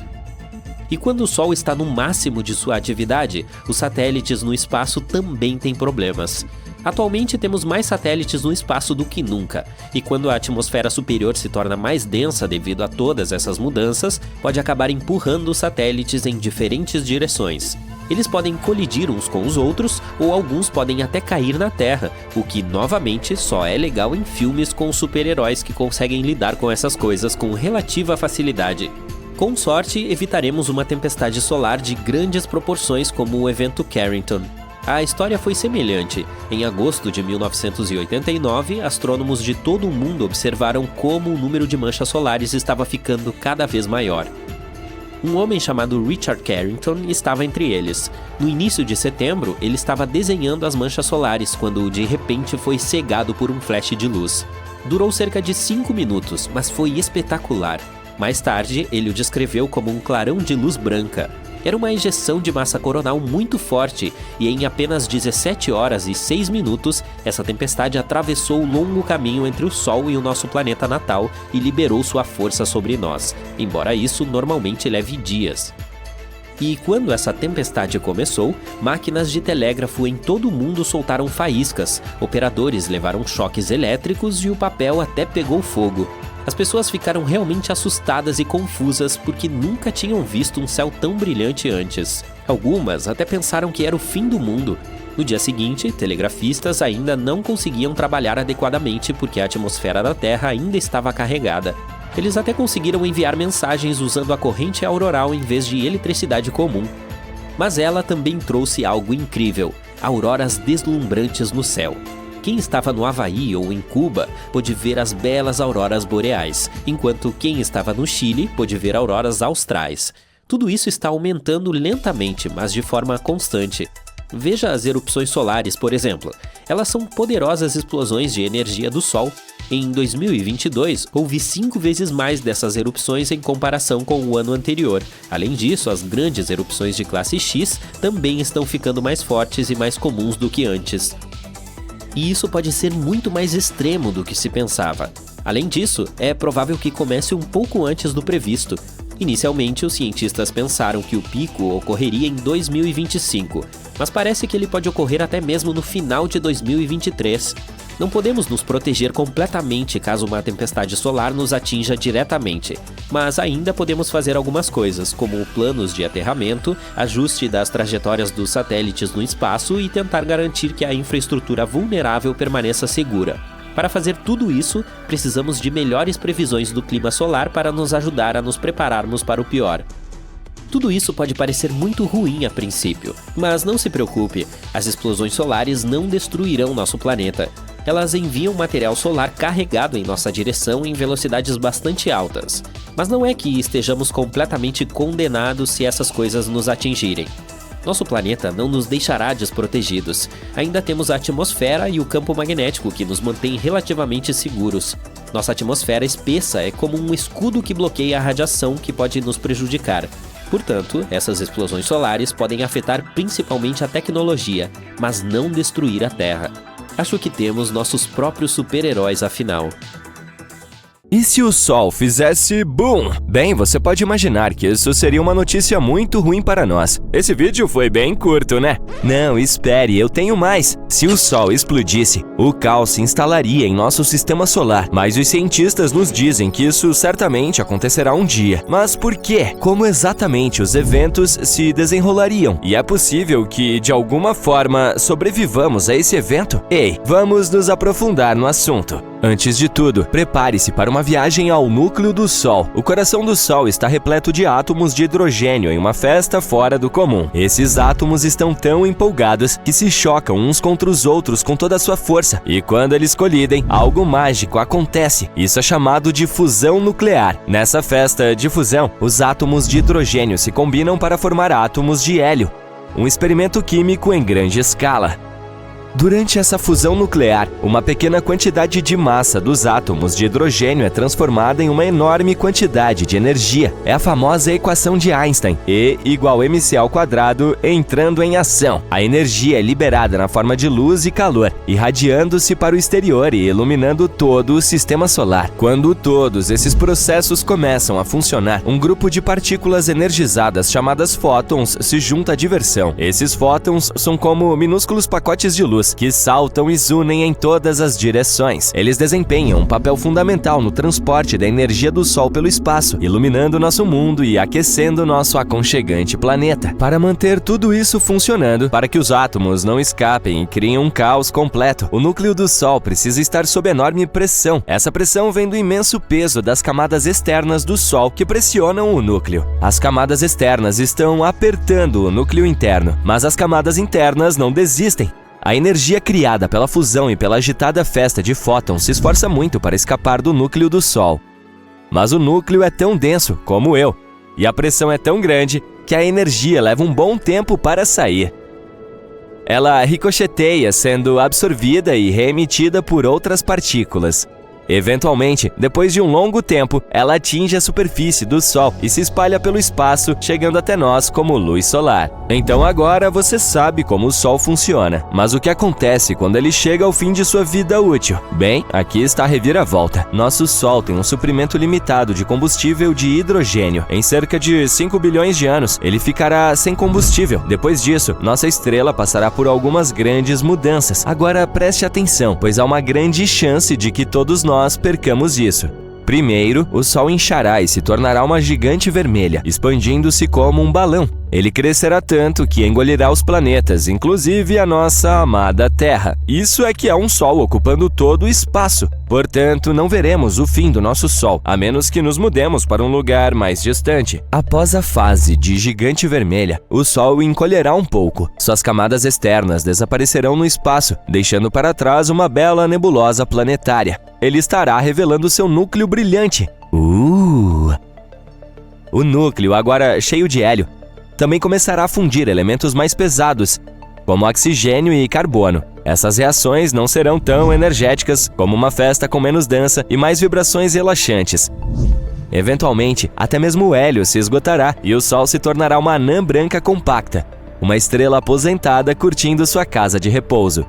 E quando o Sol está no máximo de sua atividade, os satélites no espaço também têm problemas. Atualmente temos mais satélites no espaço do que nunca, e quando a atmosfera superior se torna mais densa devido a todas essas mudanças, pode acabar empurrando os satélites em diferentes direções. Eles podem colidir uns com os outros, ou alguns podem até cair na Terra, o que, novamente, só é legal em filmes com super-heróis que conseguem lidar com essas coisas com relativa facilidade. Com sorte, evitaremos uma tempestade solar de grandes proporções como o evento Carrington. A história foi semelhante. Em agosto de 1989, astrônomos de todo o mundo observaram como o número de manchas solares estava ficando cada vez maior. Um homem chamado Richard Carrington estava entre eles. No início de setembro, ele estava desenhando as manchas solares quando de repente foi cegado por um flash de luz. Durou cerca de 5 minutos, mas foi espetacular. Mais tarde, ele o descreveu como um clarão de luz branca. Era uma ejeção de massa coronal muito forte e em apenas 17 horas e 6 minutos, essa tempestade atravessou o longo caminho entre o Sol e o nosso planeta natal e liberou sua força sobre nós, embora isso normalmente leve dias. E quando essa tempestade começou, máquinas de telégrafo em todo o mundo soltaram faíscas, operadores levaram choques elétricos e o papel até pegou fogo. As pessoas ficaram realmente assustadas e confusas porque nunca tinham visto um céu tão brilhante antes. Algumas até pensaram que era o fim do mundo. No dia seguinte, telegrafistas ainda não conseguiam trabalhar adequadamente porque a atmosfera da Terra ainda estava carregada. Eles até conseguiram enviar mensagens usando a corrente auroral em vez de eletricidade comum. Mas ela também trouxe algo incrível: auroras deslumbrantes no céu. Quem estava no Havaí ou em Cuba pôde ver as belas auroras boreais, enquanto quem estava no Chile pôde ver auroras austrais. Tudo isso está aumentando lentamente, mas de forma constante. Veja as erupções solares, por exemplo. Elas são poderosas explosões de energia do Sol. Em 2022, houve 5 vezes mais dessas erupções em comparação com o ano anterior. Além disso, as grandes erupções de classe X também estão ficando mais fortes e mais comuns do que antes. E isso pode ser muito mais extremo do que se pensava. Além disso, é provável que comece um pouco antes do previsto. Inicialmente, os cientistas pensaram que o pico ocorreria em 2025, mas parece que ele pode ocorrer até mesmo no final de 2023. Não podemos nos proteger completamente caso uma tempestade solar nos atinja diretamente, mas ainda podemos fazer algumas coisas, como planos de aterramento, ajuste das trajetórias dos satélites no espaço e tentar garantir que a infraestrutura vulnerável permaneça segura. Para fazer tudo isso, precisamos de melhores previsões do clima solar para nos ajudar a nos prepararmos para o pior. Tudo isso pode parecer muito ruim a princípio, mas não se preocupe, as explosões solares não destruirão nosso planeta. Elas enviam material solar carregado em nossa direção em velocidades bastante altas. Mas não é que estejamos completamente condenados se essas coisas nos atingirem. Nosso planeta não nos deixará desprotegidos. Ainda temos a atmosfera e o campo magnético que nos mantém relativamente seguros. Nossa atmosfera espessa é como um escudo que bloqueia a radiação que pode nos prejudicar. Portanto, essas explosões solares podem afetar principalmente a tecnologia, mas não destruir a Terra. Acho que temos nossos próprios super-heróis afinal. E se o Sol fizesse BOOM? Bem, você pode imaginar que isso seria uma notícia muito ruim para nós. Esse vídeo foi bem curto, né? Não, espere, eu tenho mais. Se o Sol explodisse, o caos se instalaria em nosso sistema solar. Mas os cientistas nos dizem que isso certamente acontecerá um dia. Mas por quê? Como exatamente os eventos se desenrolariam? E é possível que, de alguma forma, sobrevivamos a esse evento? Ei, vamos nos aprofundar no assunto. Antes de tudo, prepare-se para uma viagem ao núcleo do Sol. O coração do Sol está repleto de átomos de hidrogênio em uma festa fora do comum. Esses átomos estão tão empolgados que se chocam uns contra os outros com toda a sua força. E quando eles colidem, algo mágico acontece. Isso é chamado de fusão nuclear. Nessa festa de fusão, os átomos de hidrogênio se combinam para formar átomos de hélio. Um experimento químico em grande escala. Durante essa fusão nuclear, uma pequena quantidade de massa dos átomos de hidrogênio é transformada em uma enorme quantidade de energia. É a famosa equação de Einstein, E igual mc ao quadrado, entrando em ação. A energia é liberada na forma de luz e calor, irradiando-se para o exterior e iluminando todo o sistema solar. Quando todos esses processos começam a funcionar, um grupo de partículas energizadas chamadas fótons se junta à diversão. Esses fótons são como minúsculos pacotes de luz que saltam e zunem em todas as direções. Eles desempenham um papel fundamental no transporte da energia do Sol pelo espaço, iluminando nosso mundo e aquecendo nosso aconchegante planeta. Para manter tudo isso funcionando, para que os átomos não escapem e criem um caos completo, o núcleo do Sol precisa estar sob enorme pressão. Essa pressão vem do imenso peso das camadas externas do Sol que pressionam o núcleo. As camadas externas estão apertando o núcleo interno, mas as camadas internas não desistem. A energia criada pela fusão e pela agitada festa de fótons se esforça muito para escapar do núcleo do Sol. Mas o núcleo é tão denso como eu, e a pressão é tão grande que a energia leva um bom tempo para sair. Ela ricocheteia, sendo absorvida e reemitida por outras partículas. Eventualmente, depois de um longo tempo, ela atinge a superfície do Sol e se espalha pelo espaço, chegando até nós como luz solar. Então agora você sabe como o Sol funciona. Mas o que acontece quando ele chega ao fim de sua vida útil? Bem, aqui está a reviravolta. Nosso Sol tem um suprimento limitado de combustível de hidrogênio. Em cerca de 5 bilhões de anos, ele ficará sem combustível. Depois disso, nossa estrela passará por algumas grandes mudanças. Agora preste atenção, pois há uma grande chance de que todos nós percamos isso. Primeiro, o Sol inchará e se tornará uma gigante vermelha, expandindo-se como um balão. Ele crescerá tanto que engolirá os planetas, inclusive a nossa amada Terra. Isso é que é um Sol ocupando todo o espaço. Portanto, não veremos o fim do nosso Sol, a menos que nos mudemos para um lugar mais distante. Após a fase de gigante vermelha, o Sol encolherá um pouco. Suas camadas externas desaparecerão no espaço, deixando para trás uma bela nebulosa planetária. Ele estará revelando seu núcleo brilhante. O núcleo, agora cheio de hélio, também começará a fundir elementos mais pesados, como oxigênio e carbono. Essas reações não serão tão energéticas como uma festa com menos dança e mais vibrações relaxantes. Eventualmente, até mesmo o hélio se esgotará e o Sol se tornará uma anã branca compacta, uma estrela aposentada curtindo sua casa de repouso.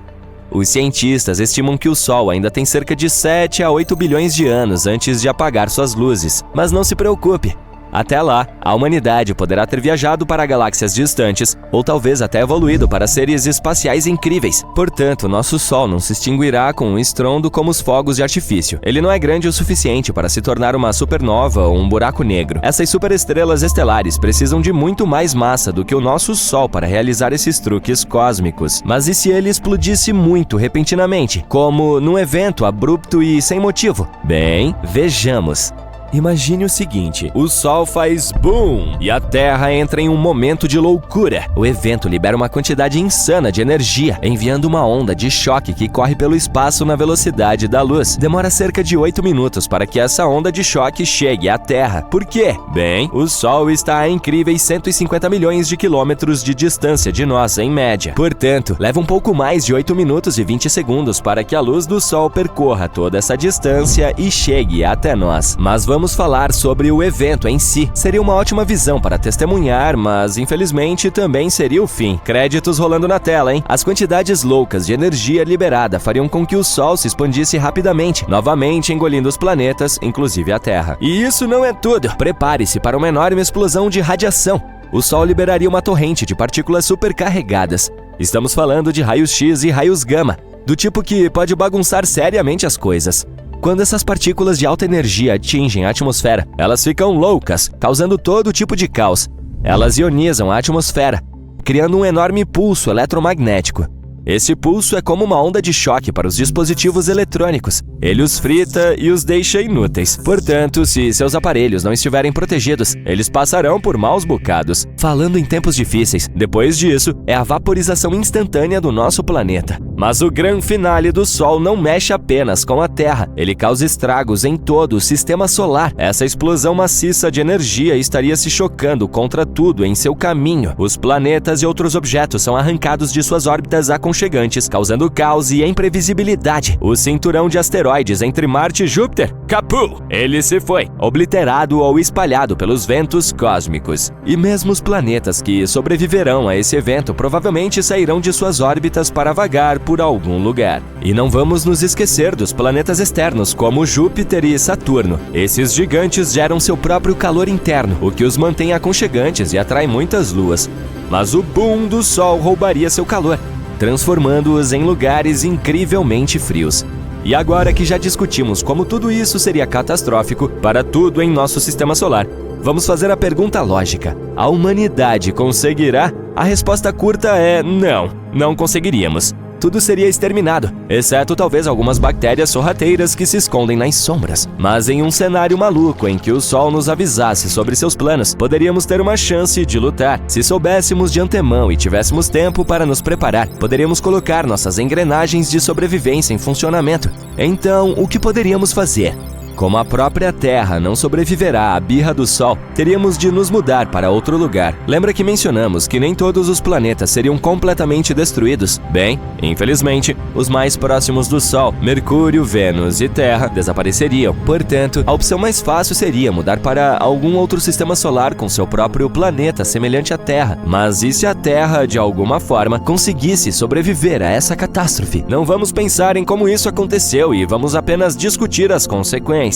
Os cientistas estimam que o Sol ainda tem cerca de 7 a 8 bilhões de anos antes de apagar suas luzes. Mas não se preocupe! Até lá, a humanidade poderá ter viajado para galáxias distantes ou talvez até evoluído para seres espaciais incríveis. Portanto, nosso Sol não se extinguirá com um estrondo como os fogos de artifício. Ele não é grande o suficiente para se tornar uma supernova ou um buraco negro. Essas superestrelas estelares precisam de muito mais massa do que o nosso Sol para realizar esses truques cósmicos. Mas e se ele explodisse muito repentinamente, como num evento abrupto e sem motivo? Bem, vejamos. Imagine o seguinte, o Sol faz boom e a Terra entra em um momento de loucura. O evento libera uma quantidade insana de energia, enviando uma onda de choque que corre pelo espaço na velocidade da luz. Demora cerca de 8 minutos para que essa onda de choque chegue à Terra. Por quê? Bem, o Sol está a incríveis 150 milhões de quilômetros de distância de nós, em média. Portanto, leva um pouco mais de 8 minutos e 20 segundos para que a luz do Sol percorra toda essa distância e chegue até nós. Mas vamos falar sobre o evento em si. Seria uma ótima visão para testemunhar, mas infelizmente também seria o fim. Créditos rolando na tela, hein? As quantidades loucas de energia liberada fariam com que o Sol se expandisse rapidamente, novamente engolindo os planetas, inclusive a Terra. E isso não é tudo. Prepare-se para uma enorme explosão de radiação. O Sol liberaria uma torrente de partículas supercarregadas. Estamos falando de raios X e raios gama, do tipo que pode bagunçar seriamente as coisas. Quando essas partículas de alta energia atingem a atmosfera, elas ficam loucas, causando todo tipo de caos. Elas ionizam a atmosfera, criando um enorme pulso eletromagnético. Esse pulso é como uma onda de choque para os dispositivos eletrônicos. Ele os frita e os deixa inúteis. Portanto, se seus aparelhos não estiverem protegidos, eles passarão por maus bocados. Falando em tempos difíceis, depois disso, é a vaporização instantânea do nosso planeta. Mas o grande finale do Sol não mexe apenas com a Terra, ele causa estragos em todo o sistema solar. Essa explosão maciça de energia estaria se chocando contra tudo em seu caminho. Os planetas e outros objetos são arrancados de suas órbitas aconchegantes, causando caos e imprevisibilidade. O cinturão de asteroides entre Marte e Júpiter, capu! Ele se foi, obliterado ou espalhado pelos ventos cósmicos. E mesmo os planetas que sobreviverão a esse evento provavelmente sairão de suas órbitas para vagar por algum lugar. E não vamos nos esquecer dos planetas externos, como Júpiter e Saturno. Esses gigantes geram seu próprio calor interno, o que os mantém aconchegantes e atrai muitas luas. Mas o boom do Sol roubaria seu calor, transformando-os em lugares incrivelmente frios. E agora que já discutimos como tudo isso seria catastrófico para tudo em nosso sistema solar, vamos fazer a pergunta lógica: a humanidade conseguirá? A resposta curta é não, não conseguiríamos. Tudo seria exterminado, exceto talvez algumas bactérias sorrateiras que se escondem nas sombras. Mas em um cenário maluco em que o Sol nos avisasse sobre seus planos, poderíamos ter uma chance de lutar. Se soubéssemos de antemão e tivéssemos tempo para nos preparar, poderíamos colocar nossas engrenagens de sobrevivência em funcionamento. Então, o que poderíamos fazer? Como a própria Terra não sobreviverá à birra do Sol, teríamos de nos mudar para outro lugar. Lembra que mencionamos que nem todos os planetas seriam completamente destruídos? Bem, infelizmente, os mais próximos do Sol, Mercúrio, Vênus e Terra, desapareceriam. Portanto, a opção mais fácil seria mudar para algum outro sistema solar com seu próprio planeta semelhante à Terra. Mas e se a Terra, de alguma forma, conseguisse sobreviver a essa catástrofe? Não vamos pensar em como isso aconteceu e vamos apenas discutir as consequências.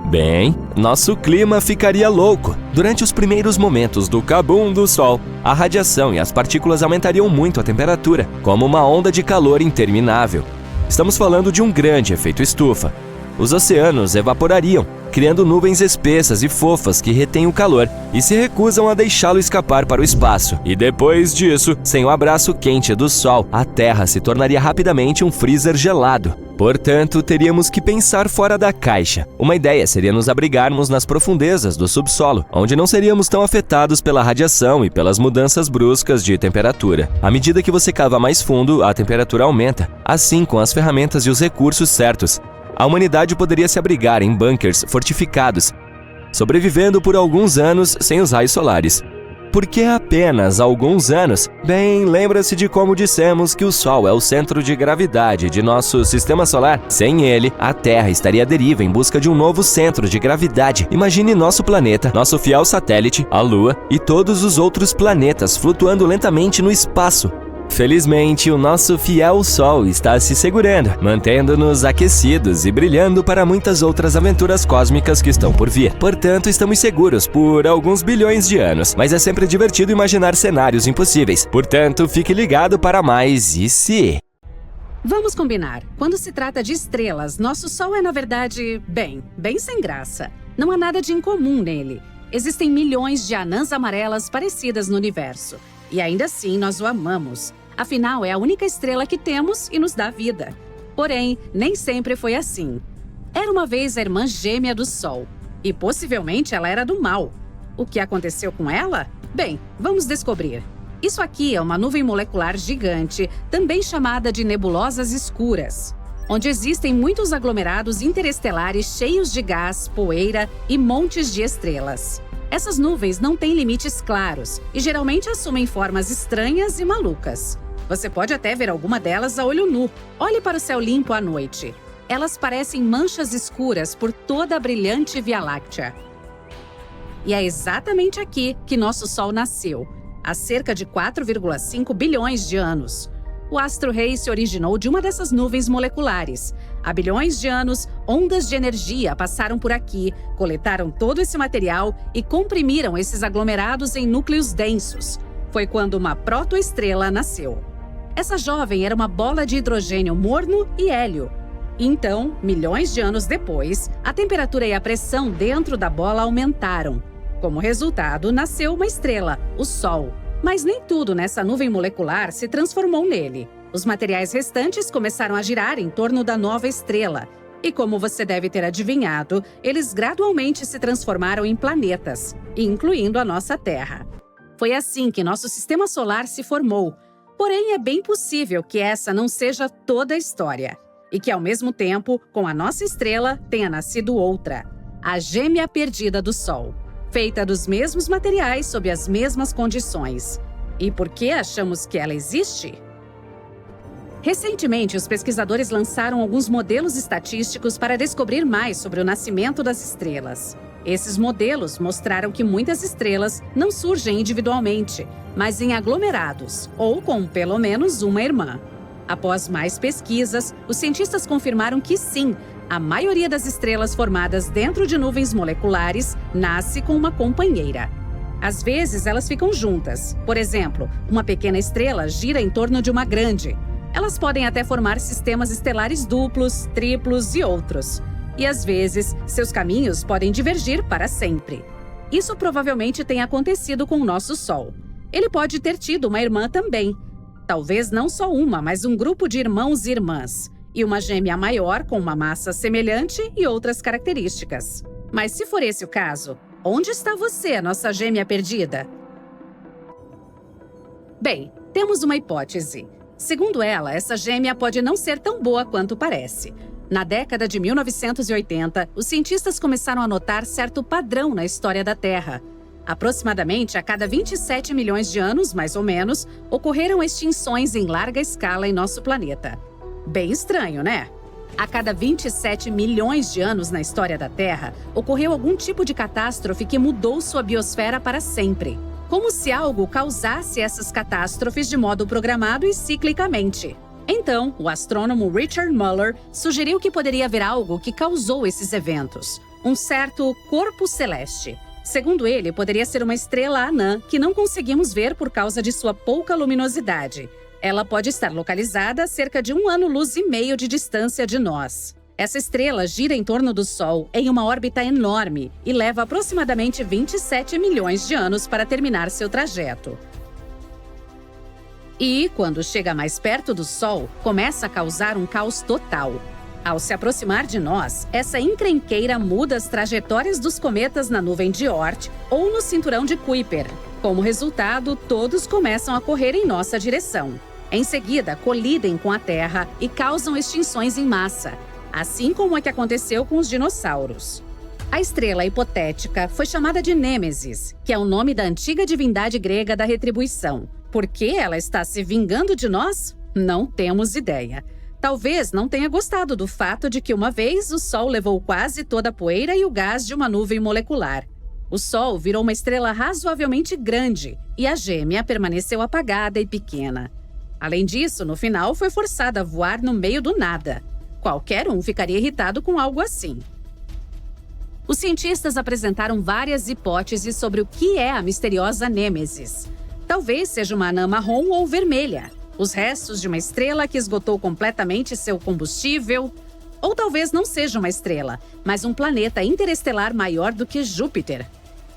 Bem, nosso clima ficaria louco. Durante os primeiros momentos do cabum do Sol, a radiação e as partículas aumentariam muito a temperatura, como uma onda de calor interminável. Estamos falando de um grande efeito estufa. Os oceanos evaporariam, criando nuvens espessas e fofas que retêm o calor e se recusam a deixá-lo escapar para o espaço. E depois disso, sem o abraço quente do Sol, a Terra se tornaria rapidamente um freezer gelado. Portanto, teríamos que pensar fora da caixa. Uma ideia seria nos abrigarmos nas profundezas do subsolo, onde não seríamos tão afetados pela radiação e pelas mudanças bruscas de temperatura. À medida que você cava mais fundo, a temperatura aumenta. Assim, com as ferramentas e os recursos certos, a humanidade poderia se abrigar em bunkers fortificados, sobrevivendo por alguns anos sem os raios solares. Por que apenas alguns anos? Bem, lembra-se de como dissemos que o Sol é o centro de gravidade de nosso sistema solar? Sem ele, a Terra estaria à deriva em busca de um novo centro de gravidade. Imagine nosso planeta, nosso fiel satélite, a Lua e todos os outros planetas flutuando lentamente no espaço. Felizmente, o nosso fiel Sol está se segurando, mantendo-nos aquecidos e brilhando para muitas outras aventuras cósmicas que estão por vir. Portanto, estamos seguros por alguns bilhões de anos, mas é sempre divertido imaginar cenários impossíveis. Portanto, fique ligado para mais e se... Vamos combinar. Quando se trata de estrelas, nosso Sol é, na verdade, bem sem graça. Não há nada de incomum nele. Existem milhões de anãs amarelas parecidas no universo. E ainda assim, nós o amamos. Afinal, é a única estrela que temos e nos dá vida. Porém, nem sempre foi assim. Era uma vez a irmã gêmea do Sol. E possivelmente ela era do mal. O que aconteceu com ela? Bem, vamos descobrir. Isso aqui é uma nuvem molecular gigante, também chamada de nebulosas escuras, onde existem muitos aglomerados interestelares cheios de gás, poeira e montes de estrelas. Essas nuvens não têm limites claros e geralmente assumem formas estranhas e malucas. Você pode até ver alguma delas a olho nu. Olhe para o céu limpo à noite. Elas parecem manchas escuras por toda a brilhante Via Láctea. E é exatamente aqui que nosso Sol nasceu, há cerca de 4,5 bilhões de anos. O astro-rei se originou de uma dessas nuvens moleculares. Há bilhões de anos, ondas de energia passaram por aqui, coletaram todo esse material e comprimiram esses aglomerados em núcleos densos. Foi quando uma protoestrela nasceu. Essa jovem era uma bola de hidrogênio morno e hélio. Então, milhões de anos depois, a temperatura e a pressão dentro da bola aumentaram. Como resultado, nasceu uma estrela, o Sol. Mas nem tudo nessa nuvem molecular se transformou nele. Os materiais restantes começaram a girar em torno da nova estrela. E como você deve ter adivinhado, eles gradualmente se transformaram em planetas, incluindo a nossa Terra. Foi assim que nosso sistema solar se formou. Porém, é bem possível que essa não seja toda a história. E que, ao mesmo tempo, com a nossa estrela, tenha nascido outra. A gêmea perdida do Sol. Feita dos mesmos materiais sob as mesmas condições. E por que achamos que ela existe? Recentemente, os pesquisadores lançaram alguns modelos estatísticos para descobrir mais sobre o nascimento das estrelas. Esses modelos mostraram que muitas estrelas não surgem individualmente, mas em aglomerados, ou com pelo menos uma irmã. Após mais pesquisas, os cientistas confirmaram que sim, a maioria das estrelas formadas dentro de nuvens moleculares nasce com uma companheira. Às vezes, elas ficam juntas. Por exemplo, uma pequena estrela gira em torno de uma grande. Elas podem até formar sistemas estelares duplos, triplos e outros. E às vezes, seus caminhos podem divergir para sempre. Isso provavelmente tenha acontecido com o nosso Sol. Ele pode ter tido uma irmã também. Talvez não só uma, mas um grupo de irmãos e irmãs. E uma gêmea maior com uma massa semelhante e outras características. Mas se for esse o caso, onde está você, nossa gêmea perdida? Bem, temos uma hipótese. Segundo ela, essa gêmea pode não ser tão boa quanto parece. Na década de 1980, os cientistas começaram a notar certo padrão na história da Terra. Aproximadamente a cada 27 milhões de anos, mais ou menos, ocorreram extinções em larga escala em nosso planeta. Bem estranho, né? A cada 27 milhões de anos na história da Terra, ocorreu algum tipo de catástrofe que mudou sua biosfera para sempre. Como se algo causasse essas catástrofes de modo programado e ciclicamente. Então, o astrônomo Richard Muller sugeriu que poderia haver algo que causou esses eventos. Um certo corpo celeste. Segundo ele, poderia ser uma estrela anã que não conseguimos ver por causa de sua pouca luminosidade. Ela pode estar localizada a cerca de 1 ano-luz e meio de distância de nós. Essa estrela gira em torno do Sol em uma órbita enorme e leva aproximadamente 27 milhões de anos para terminar seu trajeto. E, quando chega mais perto do Sol, começa a causar um caos total. Ao se aproximar de nós, essa encrenqueira muda as trajetórias dos cometas na nuvem de Oort ou no cinturão de Kuiper. Como resultado, todos começam a correr em nossa direção. Em seguida, colidem com a Terra e causam extinções em massa, assim como é que aconteceu com os dinossauros. A estrela hipotética foi chamada de Nêmesis, que é o nome da antiga divindade grega da retribuição. Por que ela está se vingando de nós? Não temos ideia. Talvez não tenha gostado do fato de que uma vez o Sol levou quase toda a poeira e o gás de uma nuvem molecular. O Sol virou uma estrela razoavelmente grande e a gêmea permaneceu apagada e pequena. Além disso, no final foi forçada a voar no meio do nada. Qualquer um ficaria irritado com algo assim. Os cientistas apresentaram várias hipóteses sobre o que é a misteriosa Nêmesis. Talvez seja uma anã marrom ou vermelha, os restos de uma estrela que esgotou completamente seu combustível. Ou talvez não seja uma estrela, mas um planeta interestelar maior do que Júpiter.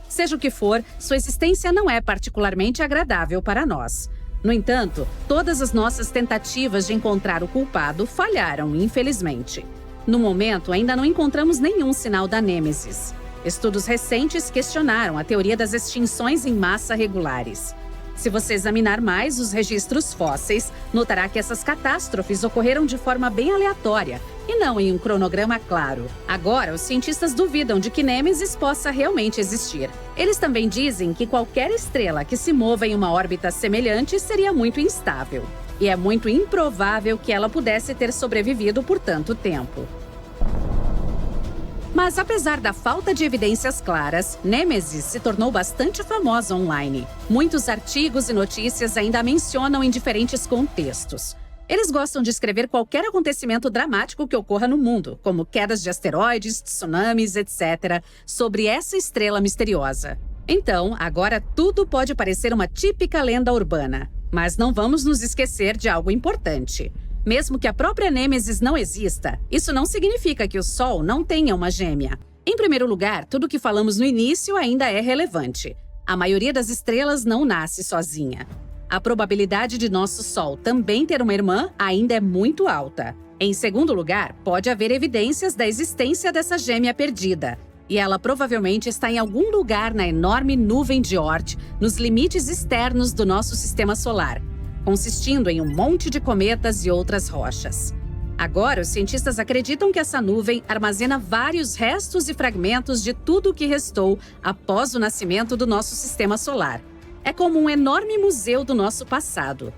Seja o que for, sua existência não é particularmente agradável para nós. No entanto, todas as nossas tentativas de encontrar o culpado falharam, infelizmente. No momento, ainda não encontramos nenhum sinal da Nêmesis. Estudos recentes questionaram a teoria das extinções em massa regulares. Se você examinar mais os registros fósseis, notará que essas catástrofes ocorreram de forma bem aleatória e não em um cronograma claro. Agora, os cientistas duvidam de que Nêmesis possa realmente existir. Eles também dizem que qualquer estrela que se mova em uma órbita semelhante seria muito instável. E é muito improvável que ela pudesse ter sobrevivido por tanto tempo. Mas apesar da falta de evidências claras, Nêmesis se tornou bastante famosa online. Muitos artigos e notícias ainda a mencionam em diferentes contextos. Eles gostam de escrever qualquer acontecimento dramático que ocorra no mundo, como quedas de asteroides, tsunamis, etc., sobre essa estrela misteriosa. Então, agora tudo pode parecer uma típica lenda urbana. Mas não vamos nos esquecer de algo importante. Mesmo que a própria Nêmesis não exista, isso não significa que o Sol não tenha uma gêmea. Em primeiro lugar, tudo o que falamos no início ainda é relevante. A maioria das estrelas não nasce sozinha. A probabilidade de nosso Sol também ter uma irmã ainda é muito alta. Em segundo lugar, pode haver evidências da existência dessa gêmea perdida. E ela provavelmente está em algum lugar na enorme nuvem de Oort, nos limites externos do nosso sistema solar, consistindo em um monte de cometas e outras rochas. Agora, os cientistas acreditam que essa nuvem armazena vários restos e fragmentos de tudo o que restou após o nascimento do nosso sistema solar. É como um enorme museu do nosso passado.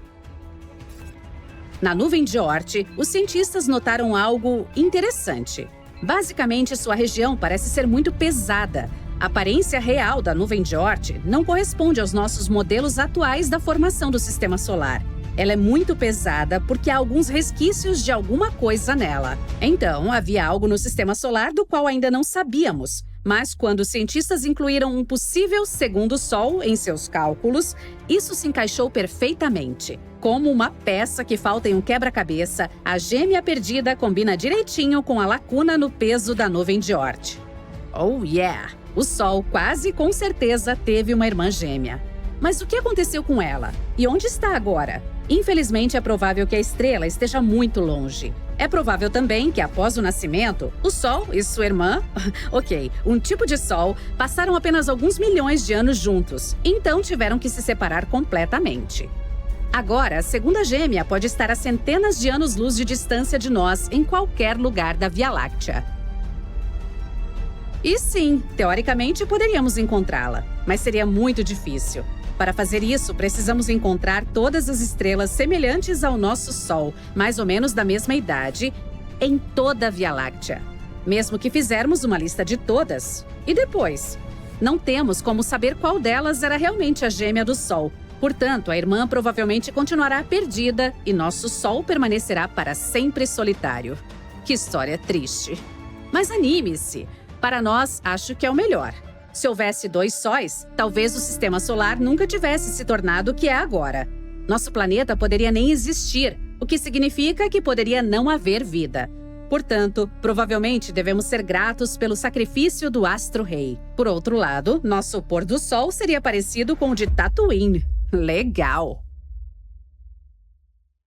Na nuvem de Oort, os cientistas notaram algo interessante. Basicamente, sua região parece ser muito pesada. A aparência real da nuvem de Oort não corresponde aos nossos modelos atuais da formação do sistema solar. Ela é muito pesada porque há alguns resquícios de alguma coisa nela. Então, havia algo no sistema solar do qual ainda não sabíamos. Mas quando os cientistas incluíram um possível segundo Sol em seus cálculos, isso se encaixou perfeitamente. Como uma peça que falta em um quebra-cabeça, a gêmea perdida combina direitinho com a lacuna no peso da nuvem de Oort. Oh yeah! O Sol quase com certeza teve uma irmã gêmea. Mas o que aconteceu com ela? E onde está agora? Infelizmente, é provável que a estrela esteja muito longe. É provável também que, após o nascimento, o Sol e sua irmã, um tipo de Sol, passaram apenas alguns milhões de anos juntos, então tiveram que se separar completamente. Agora, a segunda gêmea pode estar a centenas de anos-luz de distância de nós em qualquer lugar da Via Láctea. E sim, teoricamente poderíamos encontrá-la, mas seria muito difícil. Para fazer isso, precisamos encontrar todas as estrelas semelhantes ao nosso Sol, mais ou menos da mesma idade, em toda a Via Láctea. Mesmo que fizermos uma lista de todas. E depois? Não temos como saber qual delas era realmente a gêmea do Sol. Portanto, a irmã provavelmente continuará perdida e nosso Sol permanecerá para sempre solitário. Que história triste. Mas anime-se! Para nós, acho que é o melhor. Se houvesse 2 sóis, talvez o sistema solar nunca tivesse se tornado o que é agora. Nosso planeta poderia nem existir, o que significa que poderia não haver vida. Portanto, provavelmente devemos ser gratos pelo sacrifício do astro-rei. Por outro lado, nosso pôr do sol seria parecido com o de Tatooine. Legal!